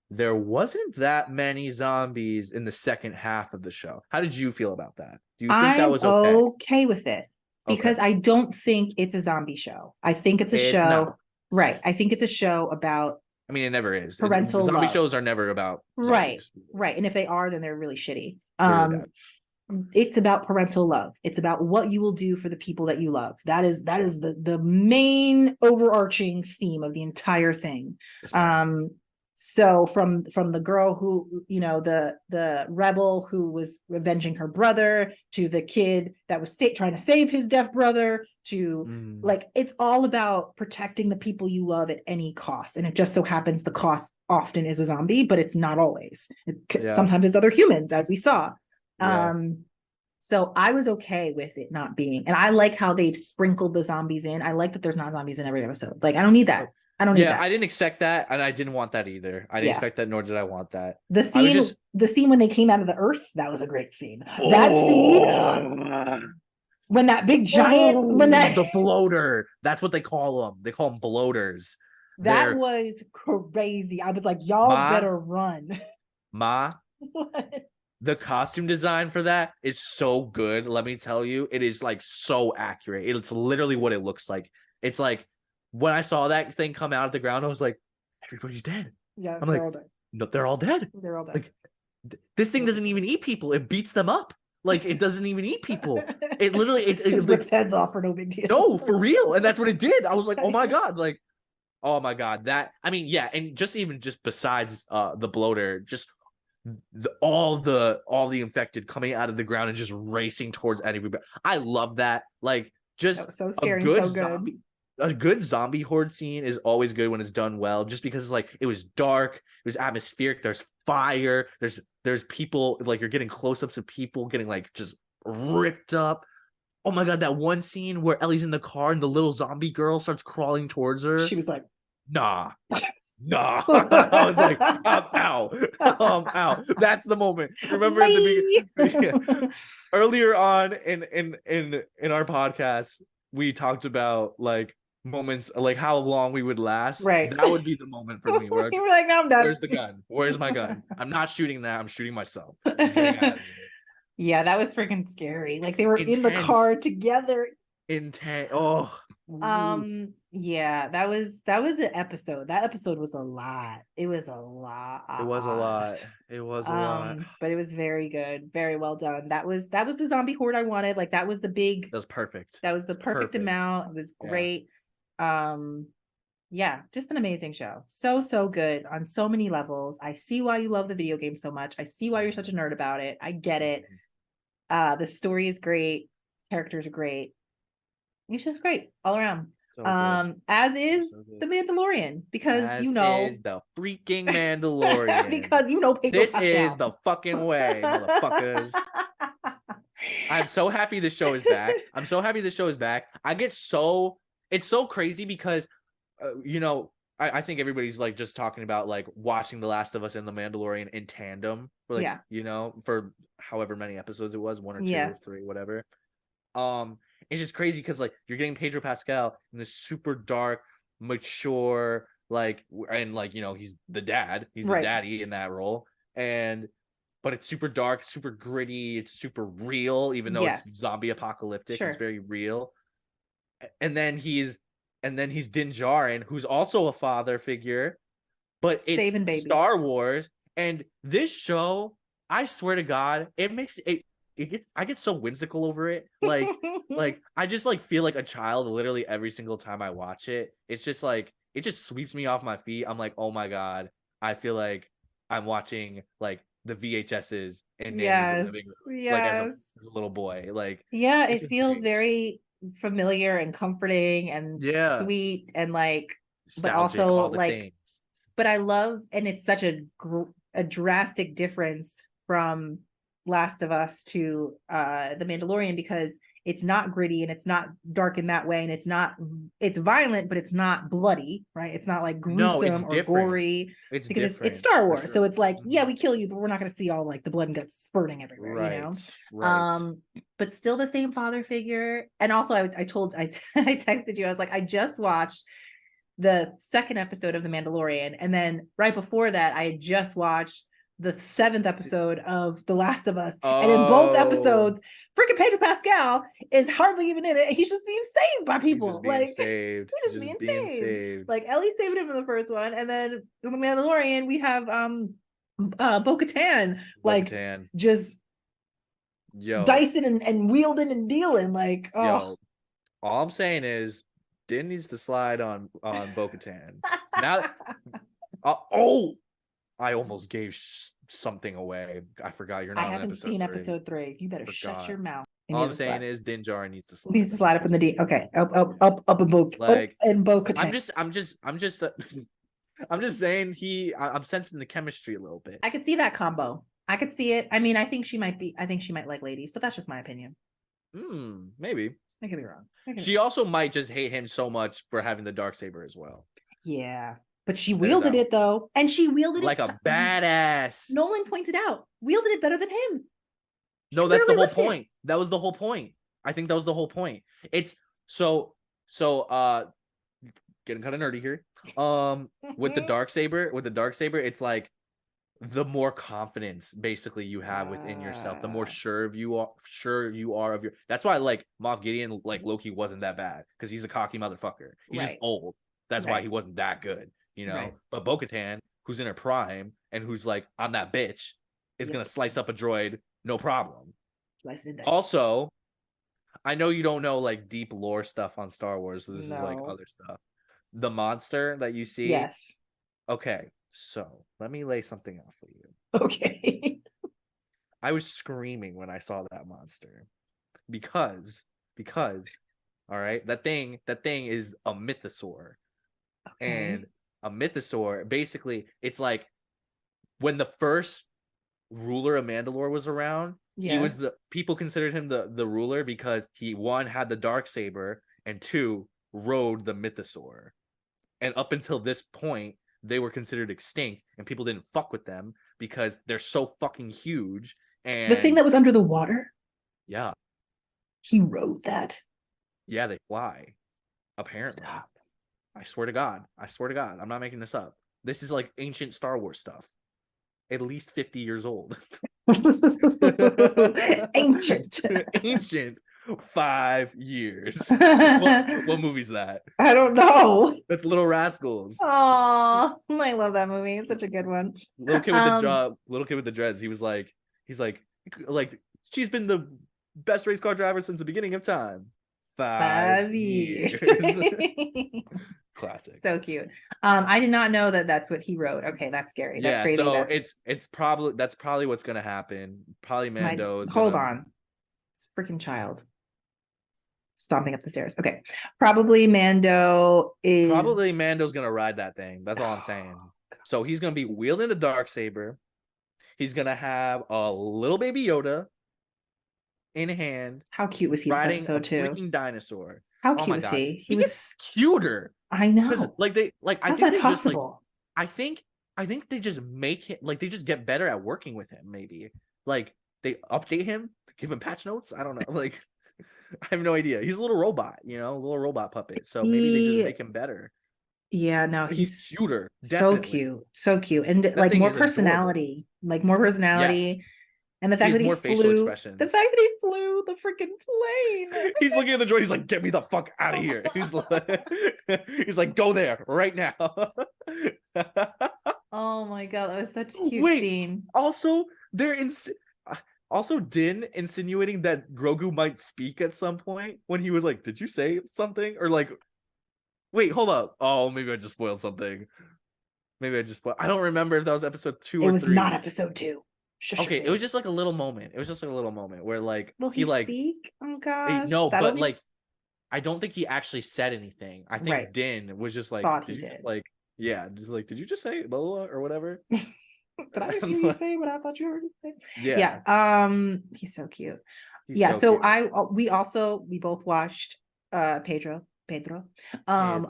There wasn't that many zombies in the second half of the show. How did you feel about that? Do you think that I'm was okay? okay with it Okay. because I don't think it's a zombie show. I think it's a It's show, not. right? I think it's a show about I mean, it never is. parental Zombie love. shows are never about Right. zombies. Right. And if they are, then they're really shitty. They're really bad. It's about parental love. It's about what you will do for the people that you love. That is the main overarching theme of the entire thing. Yes, So from the girl who, the rebel who was avenging her brother, to the kid that was trying to save his deaf brother, to like, it's all about protecting the people you love at any cost. And it just so happens the cost often is a zombie, but it's not always. Yeah. Sometimes it's other humans, as we saw. Yeah. So I was okay with it not being, and I like how they've sprinkled the zombies in. I like that there's not zombies in every episode. Like, I don't need that. I don't need Yeah, that. I didn't expect that, and I didn't want that either. I didn't Yeah. expect that, nor did I want that. The I was scene, just the scene when they came out of the earth, that was a great scene. That scene when that big giant, when that the bloater. That's what they call them. They call them bloaters. that They're was crazy. I was like, y'all Ma, better run. Ma. What? The costume design for that is so good. Let me tell you, it is like so accurate. It's literally what it looks like. It's like when I saw that thing come out of the ground, I was like, everybody's dead. Yeah, I'm they're like, all dead. no, they're all dead. They're all dead. Like this thing doesn't even eat people. It beats them up. Like it doesn't even eat people. It literally it just like rips heads off for no big deal. no, for real. And that's what it did. I was like, oh my God. Like, oh my God. That I mean, yeah, and just besides the bloater, just all the infected coming out of the ground and just racing towards everybody. I love that. Like That just was so a scary and good so good. zombie. A good zombie horde scene is always good when it's done well, just because it's like it was dark, it was atmospheric, there's fire, there's people, like you're getting close-ups of people getting like just ripped up. Oh my God, that one scene where Ellie's in the car and the little zombie girl starts crawling towards her. She was like, Nah. Nah. I was like, I'm out. I'm out. That's the moment. Remember at the beginning earlier on in our podcast, we talked about like moments like how long we would last. right. That would be the moment for me where You were like, no, I'm done. where's the gun? Where's my gun? I'm not shooting that. I'm shooting myself. I'm getting out of here. Yeah, that was freaking scary. Like they were in the Intense. car together. Intense. Oh. Yeah, that was an episode. That episode was a lot. It was a lot. It was a lot. It was a lot. But it was very good, very well done. That was the zombie horde I wanted. Like that was the big, That was perfect. that was the perfect amount. It was great. Yeah, just an amazing show. So good on so many levels. I see why you love the video game so much. I see why you're such a nerd about it. I get it. The story is great. Characters are great. It's just great all around. So good. As is So good. the Mandalorian, because As you know is the freaking Mandalorian. because you know Pedro this Pascal. is the fucking way, motherfuckers. I'm so happy this show is back. I'm so happy this show is back. It's so crazy because I think everybody's like just talking about like watching The Last of Us and The Mandalorian in tandem for like for however many episodes it was, 1 or 2 or 3, whatever. It's just crazy because like you're getting Pedro Pascal in this super dark, mature, like, and like he's the dad, he's the daddy in that role, but it's super dark, super gritty, it's super real, even though it's zombie apocalyptic. It's very real. And then he's Din Djarin, who's also a father figure, but saving it's babies. Star Wars, and this show, I swear to God, it makes it. I get so whimsical over it. Like I just like feel like a child literally every single time I watch it. It's just like it just sweeps me off my feet. I'm like, oh my God, I feel like I'm watching like the VHSs and Nanny's living room, like as a little boy. Like it feels very familiar and comforting and sweet and like nostalgic, but also like things. But I love, and it's such a drastic difference from Last of Us to The Mandalorian, because it's not gritty and it's not dark in that way, and it's violent, but it's not bloody, right? It's not like No, it's gruesome or different. gory, It's because it's different Star for Wars. So sure. it's like, yeah, we kill you, but we're not going to see all like the blood and guts spurting everywhere, you know? Right. But still the same father figure. And also I texted you, I was like, I just watched the second episode of The Mandalorian, and then right before that, I had just watched the 7th episode of The Last of Us. And in both Oh, episodes, freaking Pedro Pascal is hardly even in it. He's just being saved by he's people. just being Like, saved. he's He's just just being being saved. saved. Like, Ellie saved him in the first one, and then in The Mandalorian, we have Bo-Katan, like, Bo-Katan. just Yo, dicing and wielding and dealing. Like, oh. yo. All I'm saying is, Din needs to slide on Bo-Katan. Now, oh, I almost gave something away. I forgot you're I not on haven't episode seen 3. episode 3. You better shut your Forgot. mouth. All I'm saying is Din Djarin needs to slide. Needs to slide up in the D. Okay, up and Like, Bo-Katan. I'm just I'm just saying I'm sensing the chemistry a little bit. I could see that combo. I could see it. I mean, I think she might like ladies, but that's just my opinion. Maybe. I could be wrong. She also might just hate him so much for having the Darksaber as well. Yeah. But she wielded it though. And she wielded like it like a badass. Nolan pointed out. Wielded it better than him. No, that's the whole point. That was the whole point. I think that was the whole point. It's so getting kind of nerdy here. With the Darksaber, it's like the more confidence basically you have within yourself, the more sure you are of your. That's why like Moff Gideon, like Loki wasn't that bad, because he's a cocky motherfucker. He's just old. That's why he wasn't that good, you know. But Bo-Katan, who's in her prime and who's like, I'm that bitch, is gonna slice up a droid, no problem. Also, I know you don't know like deep lore stuff on Star Wars, so this is like other stuff. The monster that you see. Yes. Okay, so let me lay something out for you. Okay. I was screaming when I saw that monster because all right, that thing is a mythosaur. Okay. And a mythosaur, basically, it's like when the first ruler of Mandalore was around, he was people considered him the ruler because he, one, had the Darksaber, and two, rode the mythosaur. And up until this point, they were considered extinct, and people didn't fuck with them because they're so fucking huge. And the thing that was under the water? Yeah. He rode that? Yeah, they fly. Apparently. Stop. I swear to God. I'm not making this up. This is like ancient Star Wars stuff. At least 50 years old. Ancient. 5 years. What movie's that? I don't know. That's Little Rascals. Oh, I love that movie. It's such a good one. Little kid with the dreads. He's like, she's been the best race car driver since the beginning of time. 5 years. Classic. So cute. I did not know that that's what he wrote. Okay, that's scary. That's crazy. So it's probably what's gonna happen. Probably Mando is hold on. It's freaking child stomping up the stairs. Okay. Probably Mando's gonna ride that thing. That's all I'm saying. So he's gonna be wielding the Darksaber. He's gonna have a little baby Yoda in hand. How cute was he riding this episode too? Freaking dinosaur. How cute was he? He was cuter. I know. Like how's that possible? I think they just make him, like, they just get better at working with him. Maybe like they update him, give him patch notes. I don't know. Like, I have no idea. He's a little robot, a little robot puppet. So maybe they just make him better. Yeah, no, he's cuter. Definitely. So cute, and that like more personality, yes. And the fact that he flew, the freaking plane. He's looking at the droid. He's like, "Get me the fuck out of here!" He's like, "Go there right now." Oh my god, that was such a cute scene. Also, Din insinuating that Grogu might speak at some point when he was like, "Did you say something?" Or like, "Wait, hold up. Oh, maybe I just spoiled something. I don't remember if that was episode 2 or 3. It was not episode 2. Okay, it was just like a little moment. Where like he like speak. Oh gosh, no, but like I don't think he actually said anything. I think Din was just like, did you just say blah, blah, or whatever? Did I just hear you say what I thought you heard? Yeah. He's so cute. He's Yeah, so so cute. we both watched um Pedro. Pedro on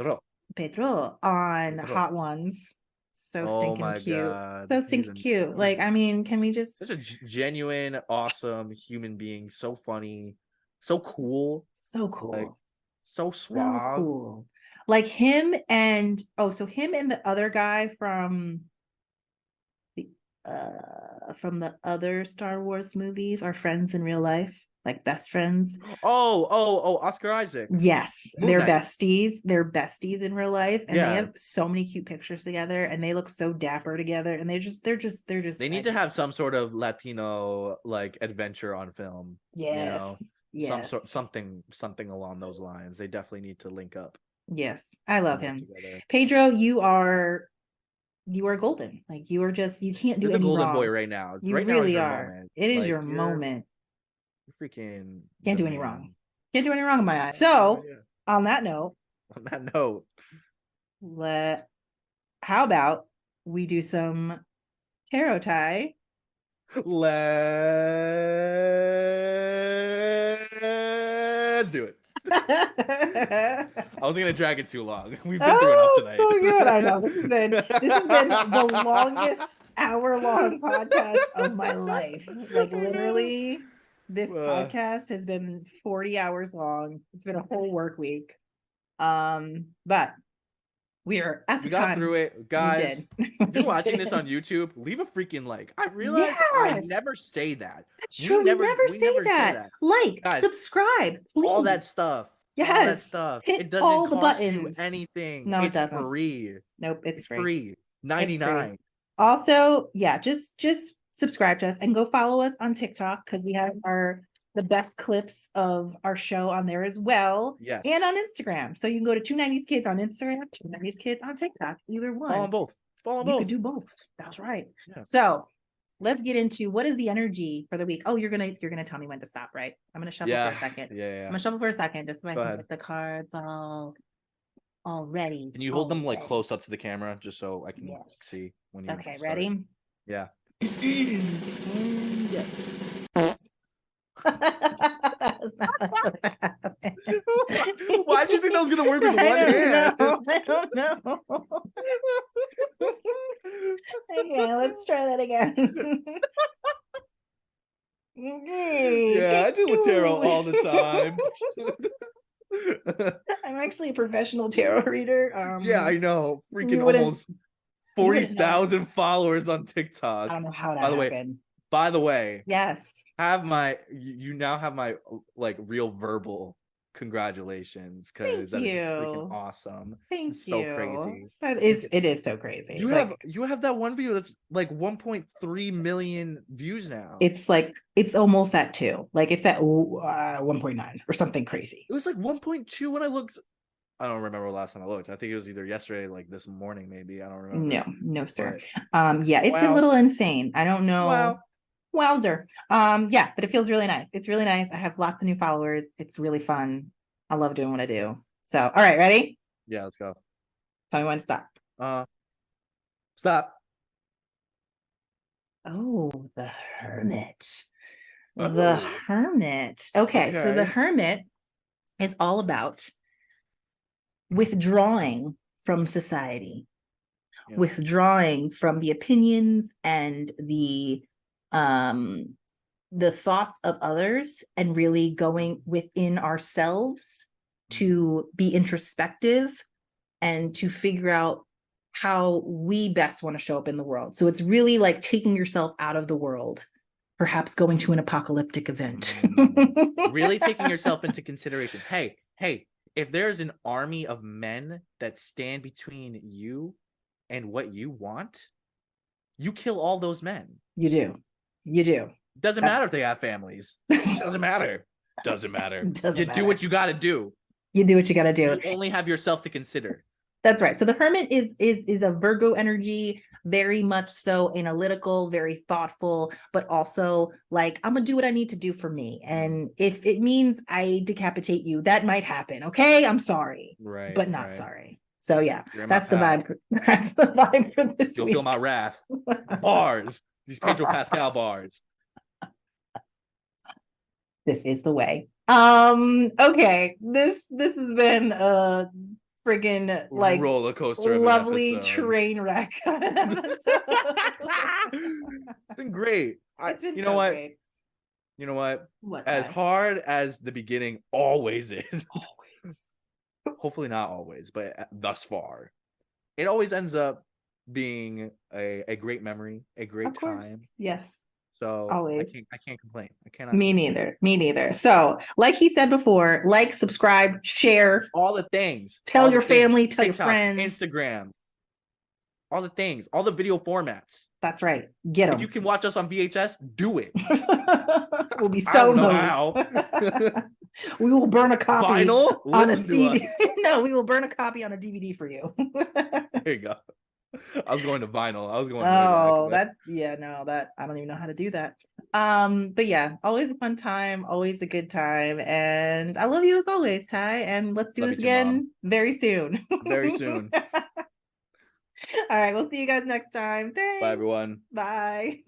Pedro. Hot Ones. So Oh stinking my cute. god. So stinking cute. Like, He's I mean, can we just such a genuine, awesome human being. So funny, so cool, so like cool. so So suave. cool. Like him and so him and the other guy the from the other Star Wars movies are friends in real life, like best friends. Oh, Oscar Isaac. Yes, Moon they're Knight. besties. They're besties in real life, and they Yeah. have so many cute pictures together, and they look so dapper together. And they're just. They I need to just have some sort of Latino like adventure on film, you know? yes, Some sort yes, something along those lines. They definitely need to link up yes. I love and work him, together. Pedro. You are golden. Like you are just you can't do You're the any golden boy wrong. right now. You Right now is really your are. moment. It is Like your moment. you're freaking Can't the do any wrong. man. Can't do any wrong in my eyes. Yeah, So, yeah. on that note, On that note, let how about we do some tarot tie? let's do it. I was gonna drag it too long. We've been through enough Oh, it's tonight. so good. I know this has been the longest hour-long podcast of my life. Like I know. literally, this podcast has been 40 hours long. It's been a whole work week. But we are at the We got through time. it, We guys. did. If you're We watching this on did. YouTube, leave a freaking like. I realize I Yes, never say that. that's true. We never We say never say that. that. Like, Guys, subscribe, all that please. stuff. All that Yes. stuff. Hit It doesn't all the cost you buttons. anything. No, it It's doesn't. free. Nope, it's It's free. free. It's free. 99. Also, yeah, just subscribe to us and go follow us on TikTok because we have the best clips of our show on there as well. And Yes. on Instagram. So you can go to 290s Kids on Instagram, 290s Kids on TikTok, either Follow one. them both. Follow them You could both. do both. That's right. Yeah. So let's get into what is the energy for the week. Oh, you're gonna tell me when to stop, right? I'm gonna shuffle for a Yeah. second. Yeah. I'm gonna shuffle for a second just so I Go can ahead. get the cards all ready. Can you hold All them like ready. close up to the camera just so I can Yes. see when you Okay, start? ready? Yeah. Why do you think that was gonna work with one hand? I don't know. Okay, let's try that again. Okay, Yeah, I take deal with tarot two. all the time. I'm actually a professional tarot reader. Yeah, I know. You Freaking wouldn't almost you wouldn't know. 40,000 followers on I TikTok. don't know how that By the way, happened. by the way, Yes. have my you now have my like real verbal congratulations because Thank that is freaking you. awesome. Thank It's so you. crazy. It is so crazy. Like You have that one video that's like 1.3 million views now. it's almost at 2. Like it's at 1.9 or something crazy. It was like 1.2 when I looked. I don't remember the last time I looked. I think it was either yesterday, like this morning, maybe. I don't remember. No, sir. But Yeah, it's a wow. little insane. I don't know. Wow. Wowzer. Yeah, but it feels really nice. It's really nice. I have lots of new followers. It's really fun. I love doing what I do. So, all right, ready? Yeah, let's go. Tell me when to stop. Stop. Oh, the Hermit. The Oh, Hermit. Okay, so the okay. Hermit is all about withdrawing from society, Yeah. withdrawing from the opinions and the thoughts of others and really going within ourselves to be introspective and to figure out how we best want to show up in the world. So it's really like taking yourself out of the world, perhaps going to an apocalyptic event. Really taking yourself into consideration. Hey, if there's an army of men that stand between you and what you want, you kill all those men. You do. Doesn't matter if they have families. Doesn't matter. Doesn't matter. You do what you got to do. You do what you got to do. You only have yourself to consider. That's right. So the Hermit is a Virgo energy, very much so analytical, very thoughtful, but also like I'm gonna do what I need to do for me. And if it means I decapitate you, that might happen. Okay, I'm sorry, Right, but not right. sorry. So yeah, You're in that's my the path. vibe. That's the vibe for this You'll week. feel my wrath. Bars. These Pedro Pascal bars. this is the way. Okay, this has been a friggin' like Roller coaster of an lovely episode. train wreck. It's been great. It's been You know so what? great. You know what? What, As Ty? hard as the beginning always is, Always. hopefully not always, but thus far, it always ends up being a great memory, a great Of course. time. Yes. So Always. I can't complain. I cannot Me complain. neither. Me neither. So, like he said before, like, subscribe, share, All the things, tell all the your things. family, tell your TikTok, friends. Instagram, all the things, all the video formats. That's right. Get If you them. can watch us on VHS, do it. We'll be I don't selling know those. how. We will burn a copy Vinyl, on a listen to CD. us. No, we will burn a copy on a DVD for you. There you go. I was going to vinyl. I was going way back. Oh, that's yeah, no, that I don't even know how to do that. But yeah, always a fun time, always a good time. And I love you as always, Ty. And let's do Love this you too, Mom. again very soon. Very soon. All right, we'll see you guys next time. Bye, Thanks. everyone. Bye.